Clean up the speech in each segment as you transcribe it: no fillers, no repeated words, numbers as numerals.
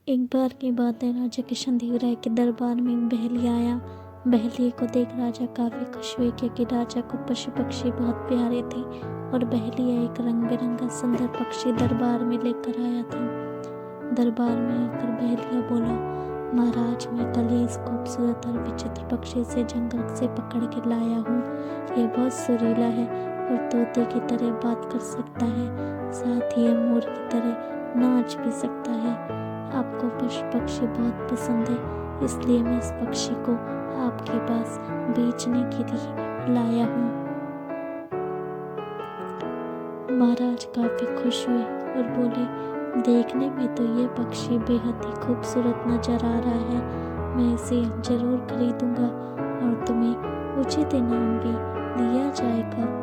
एक बार की बात है, राजा कृष्णदेव राय के दरबार में एक बहेलिया आया। बहेलिए को देख राजा काफी खुश हुए, क्योंकि राजा को पशु पक्षी बहुत प्यारे थे और बहेलिया एक रंग बिरंगा सुंदर पक्षी दरबार में लेकर आया था। दरबार में आकर बहेलिया बोला, महाराज, मैं कल ही इस खूबसूरत और विचित्र पक्षी से जंगल से पकड़ के लाया हूँ। यह बहुत सुरीला है और तोते की तरह बात कर सकता है, साथ ही यह मोर की तरह नाच भी सकता है। आपको पशु पक्षी बहुत पसंद है, इसलिए मैं इस पक्षी को आपके पास बेचने के लिए लाया हूँ। महाराज काफी खुश हुए और बोले, देखने में तो ये पक्षी बेहद ही खूबसूरत नजर आ रहा है। मैं इसे जरूर खरीदूंगा और तुम्हें उचित इनाम भी दिया जाएगा।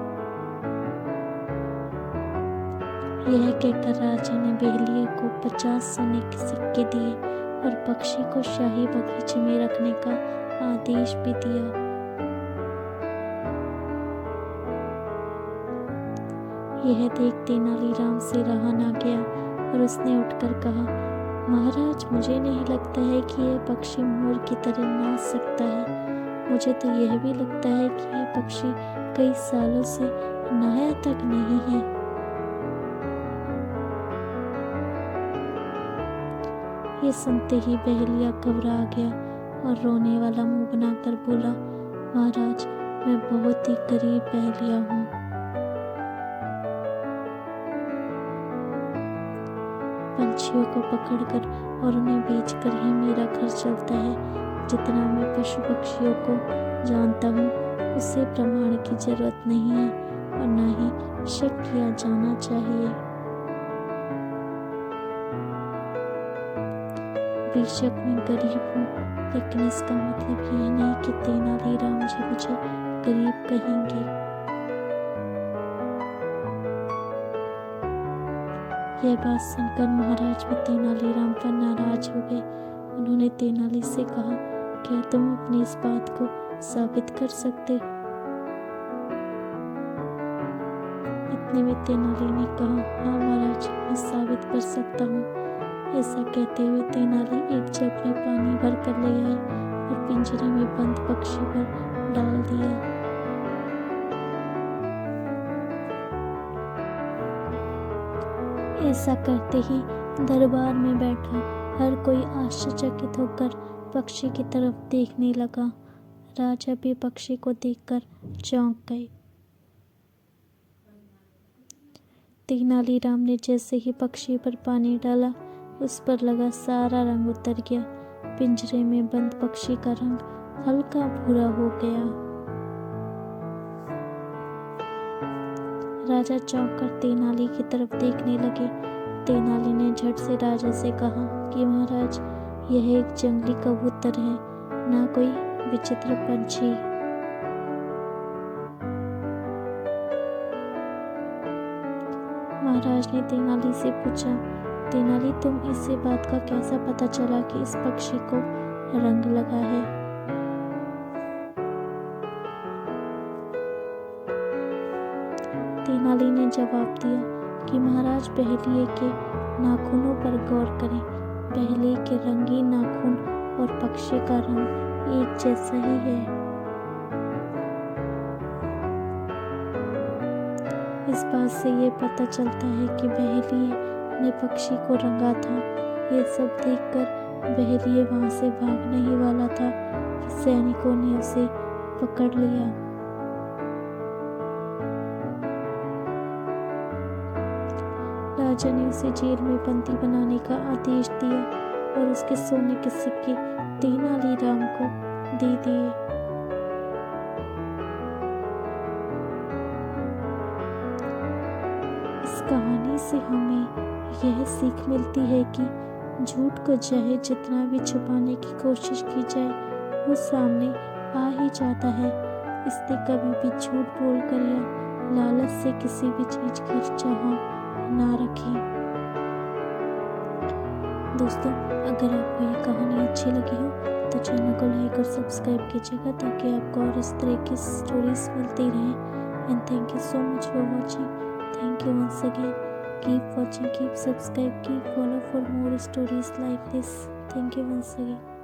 यह कहकर राजा ने बहेलिए को 50 सोने के सिक्के दिए और पक्षी को शाही बगीचे में रखने का आदेश भी दिया। यह देख तेनालीराम से रहा ना गया और उसने उठकर कहा, महाराज, मुझे नहीं लगता है कि यह पक्षी मोर की तरह नाच सकता है। मुझे तो यह भी लगता है कि यह पक्षी कई सालों से नहाया तक नहीं है। ये सुनते ही बहेलिया घबरा गया और रोने वाला मुंह बनाकर बोला, महाराज, मैं बहुत ही गरीब बहेलिया हूँ। पंछियों को पकड़कर और उन्हें बेचकर ही मेरा घर चलता है। जितना मैं पशु पक्षियों को जानता हूँ, उससे प्रमाण की जरूरत नहीं है और न ही शक किया जाना चाहिए। बेशक मैं गरीब हूँ, लेकिन इसका मतलब यह नहीं कि तेनालीराम जी मुझे गरीब कहेंगे। यह बात सुनकर महाराज भी तेनालीराम पर नाराज हो गए। उन्होंने तेनाली से कहा, क्या तुम अपनी इस बात को साबित कर सकते हो? इतने में तेनाली ने कहा, हाँ महाराज, मैं साबित कर सकता हूँ। ऐसा कहते हुए तेनाली एक जग में पानी भर कर ले आए और पिंजरे में बंद पक्षी पर डाल दिया। ऐसा करते ही दरबार में बैठा हर कोई आश्चर्यचकित होकर पक्षी की तरफ देखने लगा। राजा भी पक्षी को देखकर चौंक गए। तेनालीराम ने जैसे ही पक्षी पर पानी डाला, उस पर लगा सारा रंग उतर गया। पिंजरे में बंद पक्षी का रंग हल्का भूरा हो गया। राजा चौंक कर तेनाली की तरफ देखने लगे। तेनाली ने झट से राजा से कहा कि महाराज, यह एक जंगली कबूतर है, ना कोई विचित्र पंछी। महाराज ने तेनाली से पूछा, तेनाली, तुम इसे बात का कैसा पता चला कि इस पक्षी को रंग लगा है? तेनाली ने जवाब दिया कि महाराज, बहेलिए के नाखूनों पर गौर करें। बहेलिए के रंगीन नाखून और पक्षी का रंग एक जैसा ही है। इस बात से ये पता चलता है कि बहेलिए ने पक्षी को रंगा था। ये सब देखकर बहेलिए वहां से भागने ही वाला था कि सैनिकों ने उसे पकड़ लिया। राजा ने उसे जेल में बंदी बनाने का आदेश दिया और उसके सोने के सिक्के तेनालीराम को दे दिए। इस कहानी से हमें यह सीख मिलती है कि झूठ को चाहे जितना भी छुपाने की कोशिश की जाए, वो सामने आ ही जाता है। इसलिए कभी भी झूठ बोलकर या लालच से किसी भी चीज की चाह ना रखें। दोस्तों, अगर आपको ये कहानी अच्छी लगी हो तो चैनल को लाइक और सब्सक्राइब कीजिएगा, ताकि आपको और इस तरह की स्टोरीज मिलती रहें। And thank you so much for watching. Thank you once again. Keep watching, keep subscribe, keep follow for more stories like this. Thank you once again.